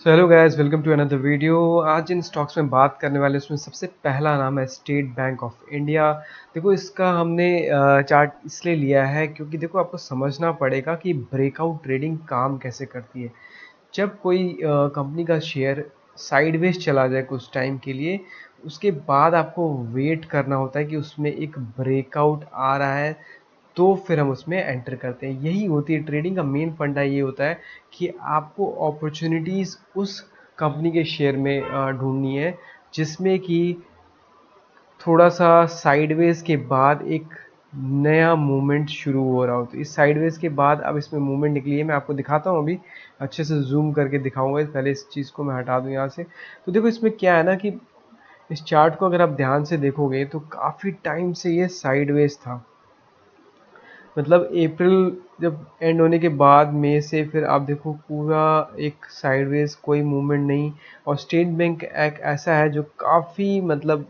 So hello guys, welcome to another video. आज जिन stocks में बात करने वाले हैं उसमें सबसे पहला नाम है स्टेट बैंक ऑफ इंडिया। देखो, इसका हमने चार्ट इसलिए लिया है क्योंकि देखो आपको समझना पड़ेगा कि ब्रेकआउट ट्रेडिंग काम कैसे करती है। जब कोई कंपनी का शेयर साइडवेज चला जाए कुछ टाइम के लिए, उसके बाद आपको वेट करना होता है कि उसमें एक ब्रेकआउट आ रहा है, तो फिर हम उसमें एंटर करते हैं। यही होती है ट्रेडिंग का मेन फंडा। ये होता है कि आपको अपॉर्चुनिटीज़ उस कंपनी के शेयर में ढूंढनी है जिसमें कि थोड़ा सा साइडवेज के बाद एक नया मूवमेंट शुरू हो रहा हो। तो इस साइडवेज के बाद अब इसमें मूवमेंट निकली है। मैं आपको दिखाता हूँ, अभी अच्छे से जूम करके दिखाऊंगा। पहले इस चीज़ को मैं हटा दूँ यहाँ से। तो देखो, इसमें क्या है ना कि इस चार्ट को अगर आप ध्यान से देखोगे तो काफ़ी टाइम से ये साइडवेज था। मतलब अप्रैल जब एंड होने के बाद मई से फिर आप देखो पूरा एक साइडवेज, कोई मूवमेंट नहीं। और स्टेट बैंक एक ऐसा है जो काफ़ी मतलब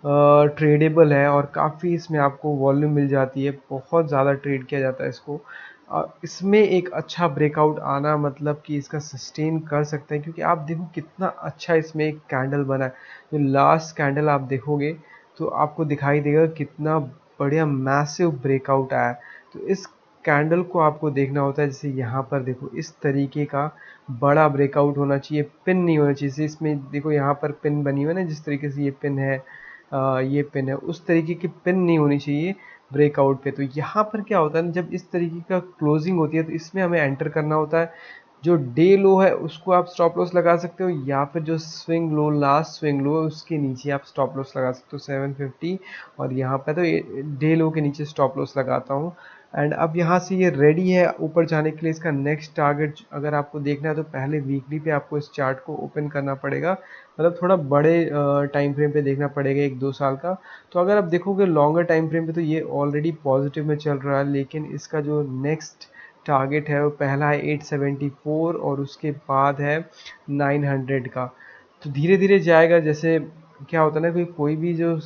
ट्रेडेबल है और काफ़ी इसमें आपको वॉल्यूम मिल जाती है, बहुत ज़्यादा ट्रेड किया जाता है इसको। इसमें एक अच्छा ब्रेकआउट आना मतलब कि इसका सस्टेन कर सकते हैं, क्योंकि आप देखो कितना अच्छा इसमें एक कैंडल बना है। जो लास्ट कैंडल आप देखोगे तो आपको दिखाई देगा कितना बढ़िया मैसिव ब्रेकआउट आया है। तो इस कैंडल को आपको देखना होता है, जैसे यहाँ पर देखो इस तरीके का बड़ा ब्रेकआउट होना चाहिए, पिन नहीं होना चाहिए। इसमें देखो यहाँ पर पिन बनी हुई है ना, जिस तरीके से ये पिन है, ये पिन है, उस तरीके की पिन नहीं होनी चाहिए ब्रेकआउट पे। तो यहाँ पर क्या होता है ना, जब इस तरीके का क्लोजिंग होती है तो इसमें हमें एंटर करना होता है। जो डे लो है उसको आप स्टॉप लॉस लगा सकते हो, या फिर जो swing low, last swing low है उसके नीचे आप स्टॉप लॉस लगा सकते हो 750। और यहाँ पे तो डे लो के नीचे स्टॉप लॉस लगाता हूँ। एंड अब यहाँ से ये रेडी है ऊपर जाने के लिए। इसका नेक्स्ट टारगेट अगर आपको देखना है तो पहले वीकली पे आपको इस चार्ट को ओपन करना पड़ेगा, मतलब थोड़ा बड़े टाइम फ्रेम पे देखना पड़ेगा, 1-2 साल का। तो अगर आप देखोगे लॉन्गर टाइम फ्रेम पे तो ये ऑलरेडी पॉजिटिव में चल रहा है, लेकिन इसका जो नेक्स्ट टारगेट है वो पहला है 874 और उसके बाद है 900 का। तो धीरे धीरे जाएगा। जैसे क्या होता है ना, कोई भी जो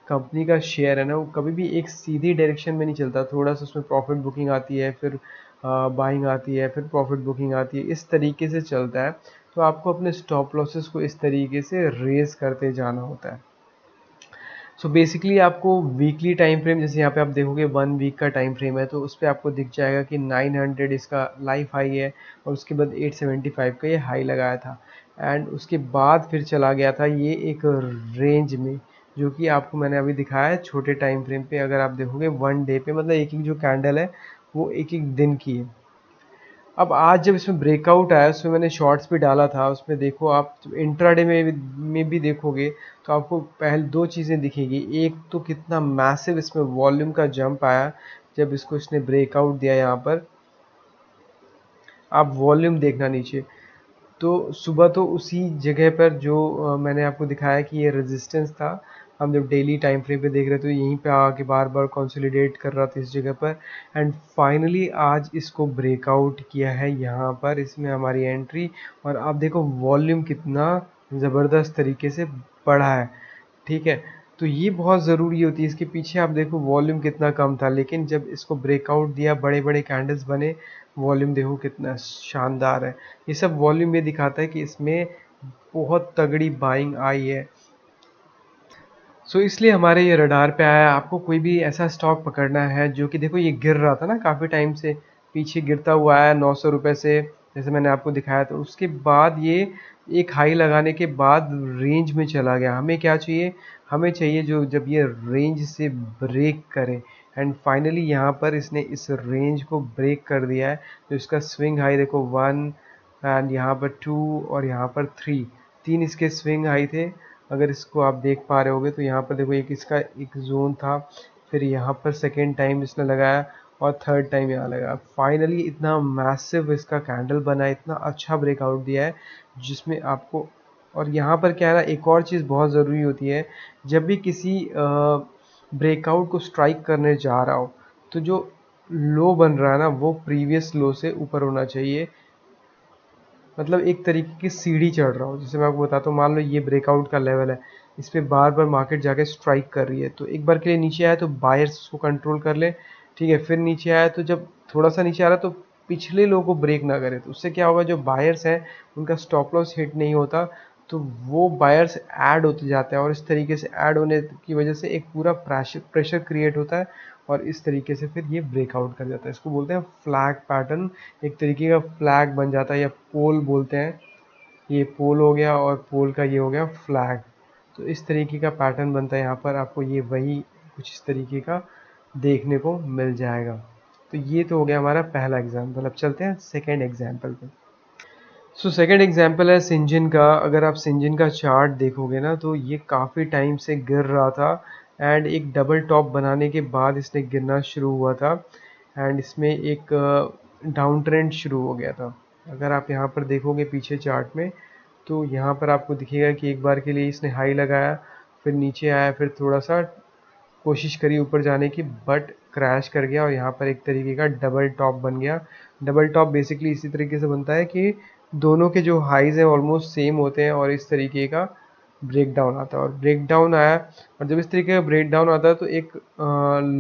कंपनी का शेयर है ना, वो कभी भी एक सीधी डायरेक्शन में नहीं चलता। थोड़ा सा उसमें प्रॉफिट बुकिंग आती है, फिर बाइंग आती है, फिर प्रॉफिट बुकिंग आती है, इस तरीके से चलता है। तो आपको अपने स्टॉप लॉसेस को इस तरीके से रेज करते जाना होता है। सो बेसिकली आपको वीकली टाइम फ्रेम, जैसे यहाँ पे आप देखोगे 1 वीक का टाइम फ्रेम है, तो उस पर आपको दिख जाएगा कि 900 इसका लाइफ हाई है, और उसके बाद 875 का ये हाई लगाया था। एंड उसके बाद फिर चला गया था ये एक रेंज में, जो कि आपको मैंने अभी दिखाया है छोटे टाइम फ्रेम पे। अगर आप देखोगे 1 डे पे, मतलब एक एक जो कैंडल है वो एक एक दिन की है। अब आज जब इसमें ब्रेकआउट आया, उसमें मैंने शॉर्ट्स भी डाला था, उसमें देखो आप इंट्राडे में भी देखोगे तो आपको पहले दो चीज़ें दिखेगी। एक तो कितना मैसिव इसमें वॉल्यूम का जंप आया जब इसने ब्रेकआउट दिया। यहाँ पर आप वॉल्यूम देखना नीचे, तो सुबह तो उसी जगह पर जो मैंने आपको दिखाया कि ये रेजिस्टेंस था, हम जब डेली टाइम फ्रेम पे देख रहे थे तो यहीं पे आके बार बार कंसोलिडेट कर रहा था इस जगह पर। एंड फाइनली आज इसको ब्रेकआउट किया है यहाँ पर, इसमें हमारी एंट्री। और आप देखो वॉल्यूम कितना ज़बरदस्त तरीके से बढ़ा है, ठीक है। तो ये बहुत ज़रूरी होती है। इसके पीछे आप देखो वॉल्यूम कितना कम था, लेकिन जब इसको ब्रेकआउट दिया, बड़े बड़े कैंडल्स बने, वॉल्यूम देखो कितना शानदार है। ये सब वॉल्यूम ये दिखाता है कि इसमें बहुत तगड़ी बाइंग आई है। सो इसलिए हमारे ये रडार पे आया। आपको कोई भी ऐसा स्टॉक पकड़ना है जो कि देखो ये गिर रहा था ना काफ़ी टाइम से, पीछे गिरता हुआ आया 900 रुपये से, जैसे मैंने आपको दिखाया। तो उसके बाद ये एक हाई लगाने के बाद रेंज में चला गया। हमें क्या चाहिए, हमें चाहिए जो जब ये रेंज से ब्रेक करे। एंड फाइनली यहाँ पर इसने इस रेंज को ब्रेक कर दिया है। तो इसका स्विंग हाई देखो 1, एंड यहाँ पर 2, और यहाँ पर 3, तीन इसके स्विंग हाई थे। अगर इसको आप देख पा रहे होगे तो यहाँ पर देखो एक इसका एक जोन था, फिर यहाँ पर सेकेंड टाइम इसने लगाया, और थर्ड टाइम यहाँ लगाया। फाइनली इतना मैसिव इसका कैंडल बना है, इतना अच्छा ब्रेकआउट दिया है जिसमें आपको। और यहाँ पर क्या है ना, एक और चीज़ बहुत ज़रूरी होती है, जब भी किसी ब्रेकआउट को स्ट्राइक करने जा रहा हो तो जो लो बन रहा है ना वो प्रीवियस लो से ऊपर होना चाहिए। मतलब एक तरीके की सीढ़ी चढ़ रहा हो। जैसे मैं आपको बताता हूँ, मान लो ये ब्रेकआउट का लेवल है, इस पे बार बार मार्केट जाके स्ट्राइक कर रही है, तो एक बार के लिए नीचे आया तो बायर्स उसको कंट्रोल कर ले, ठीक है। फिर नीचे आया तो जब थोड़ा सा नीचे आ रहा है तो पिछले लो को ब्रेक ना करे। तो उससे क्या होगा, जो बायर्स हैं उनका स्टॉप लॉस हिट नहीं होता, तो वो बायर्स ऐड होते जाते हैं और इस तरीके से ऐड होने की वजह से एक पूरा प्रेशर क्रिएट होता है और इस तरीके से फिर ये ब्रेकआउट कर जाता है। इसको बोलते हैं फ्लैग पैटर्न, एक तरीके का फ्लैग बन जाता है या पोल बोलते हैं। ये पोल हो गया और पोल का ये हो गया फ्लैग। तो इस तरीके का पैटर्न बनता है यहाँ पर, आपको ये वही कुछ इस तरीके का देखने को मिल जाएगा। तो ये तो हो गया हमारा पहला एग्जाम्पल। अब चलते हैं सेकेंड एग्जाम्पल पे। सो सेकेंड एग्जाम्पल है सिंजिन का। अगर आप सिंजिन का चार्ट देखोगे ना, तो ये काफ़ी टाइम से गिर रहा था एंड एक डबल टॉप बनाने के बाद इसने गिरना शुरू हुआ था एंड इसमें एक डाउन ट्रेंड शुरू हो गया था। अगर आप यहाँ पर देखोगे पीछे चार्ट में, तो यहाँ पर आपको दिखेगा कि एक बार के लिए इसने हाई लगाया, फिर नीचे आया, फिर थोड़ा सा कोशिश करी ऊपर जाने की, बट क्रैश कर गया और यहाँ पर एक तरीके का डबल टॉप बन गया। डबल टॉप बेसिकली इसी तरीके से बनता है कि दोनों के जो हाइज हैं ऑलमोस्ट सेम होते हैं और इस तरीके का ब्रेक डाउन आता है। और ब्रेक डाउन आया, और जब इस तरीके का ब्रेक डाउन आता है तो एक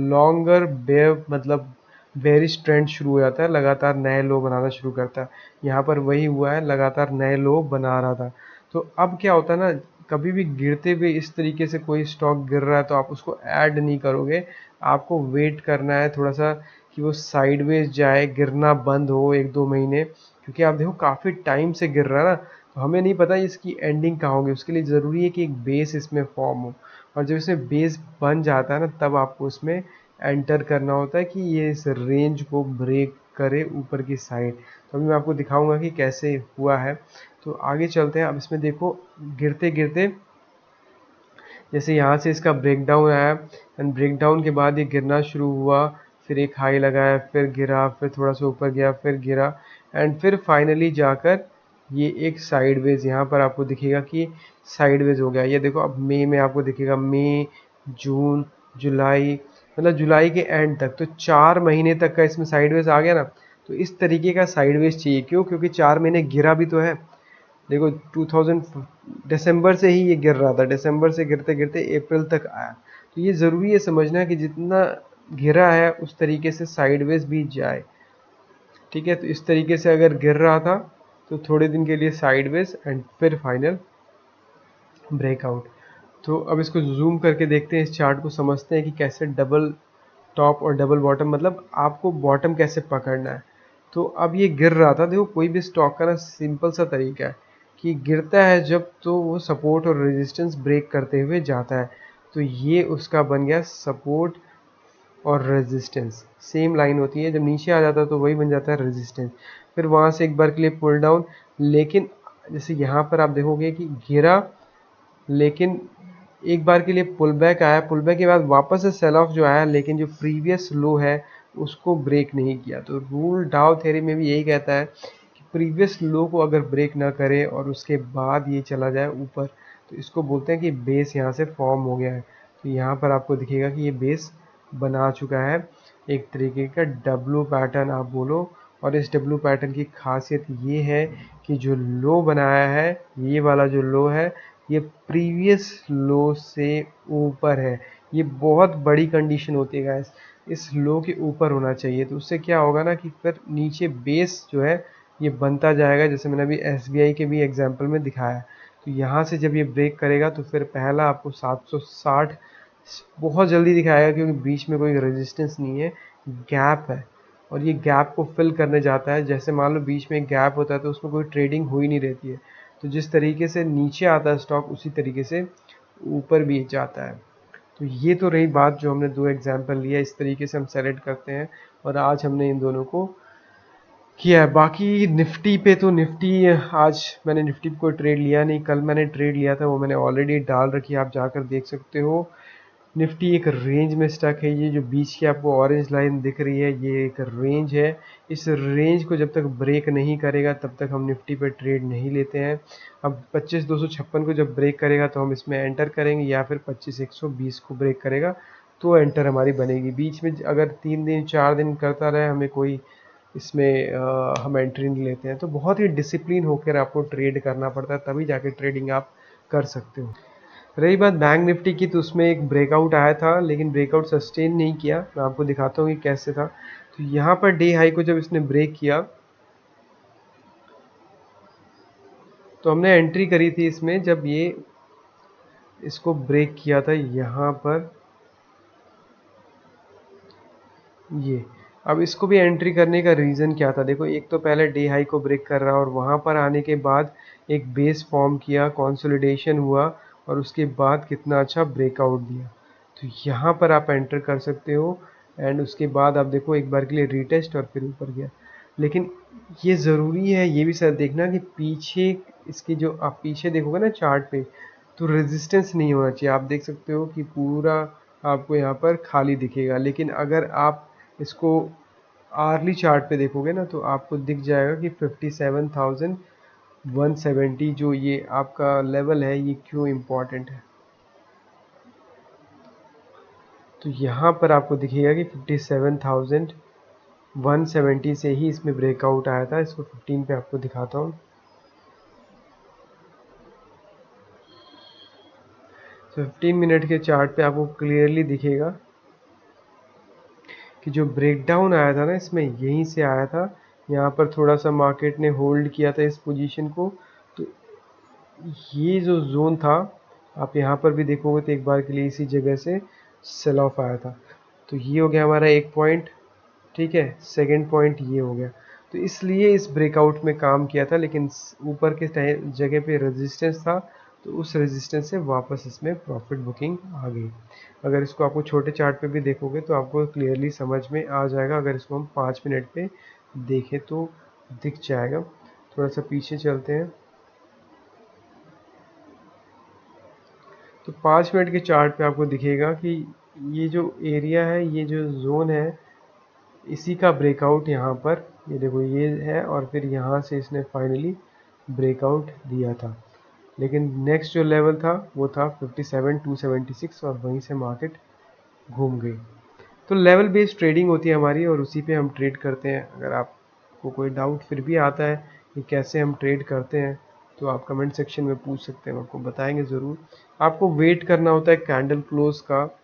लॉन्गर बेयर मतलब बेरिश ट्रेंड शुरू हो जाता है, लगातार नए लो बनाना शुरू करता है। यहाँ पर वही हुआ है, लगातार नए लो बना रहा था। तो अब क्या होता है ना, कभी भी गिरते हुए इस तरीके से कोई स्टॉक गिर रहा है तो आप उसको ऐड नहीं करोगे, आपको वेट करना है थोड़ा सा कि वो साइडवेज जाए, गिरना बंद हो 1-2 महीने। क्योंकि आप देखो काफ़ी टाइम से गिर रहा है ना, तो हमें नहीं पता इसकी एंडिंग कहाँ होगी। उसके लिए ज़रूरी है कि एक बेस इसमें फॉर्म हो, और जब इसमें बेस बन जाता है ना, तब आपको इसमें एंटर करना होता है कि ये इस रेंज को ब्रेक करे ऊपर की साइड। तो अभी मैं आपको दिखाऊंगा कि कैसे हुआ है। तो आगे चलते हैं। अब इसमें देखो गिरते गिरते जैसे यहाँ से इसका ब्रेक डाउन आया एंड ब्रेक डाउन के बाद ये गिरना शुरू हुआ, फिर एक हाई लगाया, फिर गिरा, फिर थोड़ा सा ऊपर गया, फिर गिरा एंड फिर फाइनली जाकर ये एक साइडवेज, यहाँ पर आपको दिखेगा कि साइडवेज हो गया। ये देखो अब मई में आपको दिखेगा, मई, जून, जुलाई, मतलब जुलाई के एंड तक, तो 4 महीने तक का इसमें साइडवेज आ गया ना। तो इस तरीके का साइडवेज चाहिए, क्यों? क्योंकि 4 महीने गिरा भी तो है। देखो 2000 दिसंबर से ही ये गिर रहा था, दिसंबर से गिरते गिरते अप्रैल तक आया। तो ये ज़रूरी है समझना कि जितना गिरा है उस तरीके से साइडवेज भी जाए, ठीक है? तो इस तरीके से अगर गिर रहा था तो थोड़े दिन के लिए साइडवेज एंड फिर फाइनल ब्रेकआउट। तो अब इसको जूम करके देखते हैं, इस चार्ट को समझते हैं कि कैसे डबल टॉप और डबल बॉटम, मतलब आपको बॉटम कैसे पकड़ना है। तो अब ये गिर रहा था, देखो कोई भी स्टॉक का ना सिंपल सा तरीका है कि गिरता है जब, तो वो सपोर्ट और रेजिस्टेंस ब्रेक करते हुए जाता है। तो ये उसका बन गया सपोर्ट और रेजिस्टेंस, सेम लाइन होती है। जब नीचे आ जाता है तो वही बन जाता है रेजिस्टेंस। फिर वहाँ से एक बार के लिए पुल डाउन, लेकिन जैसे यहाँ पर आप देखोगे कि गिरा, लेकिन एक बार के लिए पुल बैक आया, पुल बैक के बाद वापस से सेल ऑफ जो आया, लेकिन जो प्रीवियस लो है उसको ब्रेक नहीं किया। तो रूल डाउ थ्योरी में भी यही कहता है कि प्रीवियस लो को अगर ब्रेक ना करे और उसके बाद ये चला जाए ऊपर, तो इसको बोलते हैं कि बेस यहाँ से फॉर्म हो गया है। तो यहाँ पर आपको दिखेगा कि ये बेस बना चुका है, एक तरीके का डब्लू पैटर्न आप बोलो। और इस डब्लू पैटर्न की खासियत ये है कि जो लो बनाया है, ये वाला जो लो है, ये प्रीवियस लो से ऊपर है। ये बहुत बड़ी कंडीशन होती है गाइस, इस लो के ऊपर होना चाहिए। तो उससे क्या होगा ना कि फिर नीचे बेस जो है ये बनता जाएगा, जैसे मैंने अभी एसबीआई के भी एग्जांपल में दिखाया। तो यहाँ से जब ये ब्रेक करेगा तो फिर पहला आपको 760 बहुत जल्दी दिखाएगा, क्योंकि बीच में कोई रेजिस्टेंस नहीं है, गैप है। और ये गैप को फिल करने जाता है। जैसे मान लो बीच में गैप होता है तो उसमें कोई ट्रेडिंग हो ही नहीं रहती है। तो जिस तरीके से नीचे आता है स्टॉक, उसी तरीके से ऊपर भी जाता है। तो ये तो रही बात, जो हमने 2 एग्जाम्पल लिया, इस तरीके से हम सेलेक्ट करते हैं और आज हमने इन दोनों को किया है। बाकी निफ्टी पे, तो निफ्टी आज मैंने निफ्टी को ट्रेड लिया नहीं, कल मैंने ट्रेड लिया था, वो मैंने ऑलरेडी डाल रखी है, आप जाकर देख सकते हो। निफ्टी एक रेंज में स्टक है। ये जो बीच की आपको ऑरेंज लाइन दिख रही है, ये एक रेंज है। इस रेंज को जब तक ब्रेक नहीं करेगा तब तक हम निफ्टी पे ट्रेड नहीं लेते हैं। अब 25,256 को जब ब्रेक करेगा तो हम इसमें एंटर करेंगे, या फिर 25,120 को ब्रेक करेगा तो एंटर हमारी बनेगी। बीच में अगर 3 दिन 4 दिन करता रहे, हमें कोई इसमें हम एंट्री नहीं लेते हैं। तो बहुत ही डिसिप्लिन होकर आपको ट्रेड करना पड़ता है, तभी जाके ट्रेडिंग आप कर सकते हो। रही बात बैंक निफ्टी की, तो उसमें एक ब्रेकआउट आया था, लेकिन ब्रेकआउट सस्टेन नहीं किया। मैं आपको दिखाता हूँ कि कैसे था। तो यहाँ पर डे हाई को जब इसने ब्रेक किया तो हमने एंट्री करी थी इसमें जब ये इसको ब्रेक किया था यहाँ पर ये। अब इसको भी एंट्री करने का रीज़न क्या था, देखो एक तो पहले डे हाई को ब्रेक कर रहा और वहाँ पर आने के बाद एक बेस फॉर्म किया, कंसोलिडेशन हुआ और उसके बाद कितना अच्छा ब्रेकआउट दिया। तो यहाँ पर आप एंटर कर सकते हो एंड उसके बाद आप देखो एक बार के लिए रीटेस्ट और फिर ऊपर गया। लेकिन ये ज़रूरी है ये भी सर देखना कि पीछे इसकी जो आप पीछे देखोगे ना चार्ट पे, तो रेजिस्टेंस नहीं होना चाहिए। आप देख सकते हो कि पूरा आपको यहाँ पर खाली दिखेगा, लेकिन अगर आप इसको आर्ली चार्ट पे देखोगे ना तो आपको दिख जाएगा कि 57,170 जो ये आपका लेवल है ये क्यों इम्पोर्टेंट है। तो यहाँ पर आपको दिखेगा कि 57,170 से ही इसमें ब्रेकआउट आया था। इसको 15 पे आपको दिखाता हूँ। तो 15 मिनट के चार्ट पे आपको क्लियरली दिखेगा कि जो ब्रेकडाउन आया था ना इसमें यहीं से आया था। यहाँ पर थोड़ा सा मार्केट ने होल्ड किया था इस पोजीशन को, तो ये जो जोन था आप यहाँ पर भी देखोगे तो एक बार के लिए इसी जगह से सेल ऑफ आया था। तो ये हो गया हमारा एक पॉइंट, ठीक है। सेकंड पॉइंट ये हो गया, तो इसलिए इस ब्रेकआउट में काम किया था, लेकिन ऊपर के जगह पे रेजिस्टेंस था तो उस रेजिस्टेंस से वापस इसमें प्रॉफिट बुकिंग आ गई। अगर इसको आपको छोटे चार्ट पे भी देखोगे तो आपको क्लियरली समझ में आ जाएगा। अगर इसको हम 5 मिनट पे देखें तो दिख जाएगा। थोड़ा सा पीछे चलते हैं। तो 5 मिनट के चार्ट पे आपको दिखेगा कि ये जो एरिया है, ये जो जोन है, इसी का ब्रेकआउट यहाँ पर ये देखो ये है और फिर यहाँ से इसने फाइनली ब्रेकआउट दिया था। लेकिन नेक्स्ट जो लेवल था वो था 57,276 और वहीं से मार्केट घूम गई। तो लेवल बेस्ड ट्रेडिंग होती है हमारी और उसी पे हम ट्रेड करते हैं। अगर आपको कोई डाउट फिर भी आता है कि कैसे हम ट्रेड करते हैं तो आप कमेंट सेक्शन में पूछ सकते हैं, हम आपको बताएंगे ज़रूर। आपको वेट करना होता है कैंडल क्लोज का,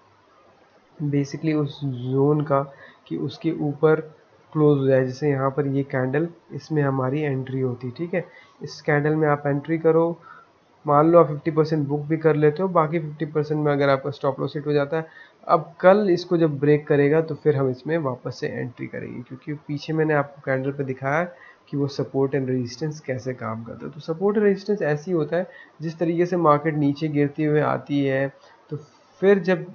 बेसिकली उस जोन का, कि उसके ऊपर क्लोज हो जाए। जैसे यहाँ पर ये कैंडल, इसमें हमारी एंट्री होती है, ठीक है। इस कैंडल में आप एंट्री करो, मान लो आप 50% बुक भी कर लेते हो, बाकी 50% में अगर आपका स्टॉप लॉस हिट हो जाता है, अब कल इसको जब ब्रेक करेगा तो फिर हम इसमें वापस से एंट्री करेंगे, क्योंकि पीछे मैंने आपको कैंडल पे दिखाया कि वो सपोर्ट एंड रेजिस्टेंस कैसे काम करता है। तो सपोर्ट एंड रेजिस्टेंस ऐसे ही होता है, जिस तरीके से मार्केट नीचे गिरती हुए आती है तो फिर जब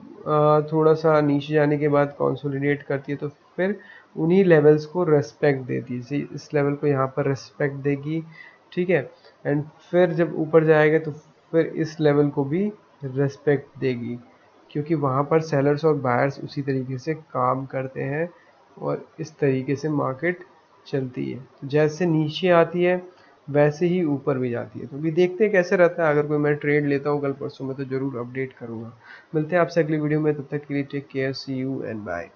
थोड़ा सा नीचे जाने के बाद कंसोलिडेट करती है तो फिर उन्हीं लेवल्स को रेस्पेक्ट देती है। इस लेवल को यहाँ पर रेस्पेक्ट देगी, ठीक है। एंड फिर जब ऊपर जाएगा तो फिर इस लेवल को भी रेस्पेक्ट देगी, क्योंकि वहाँ पर सेलर्स और बायर्स उसी तरीके से काम करते हैं और इस तरीके से मार्केट चलती है। तो जैसे नीचे आती है वैसे ही ऊपर भी जाती है। तो अभी देखते हैं कैसे रहता है। अगर कोई मैं ट्रेड लेता हूँ कल परसों में तो ज़रूर अपडेट करूँगा। मिलते हैं आपसे अगली वीडियो में, तब तक के लिए take care, see you and bye.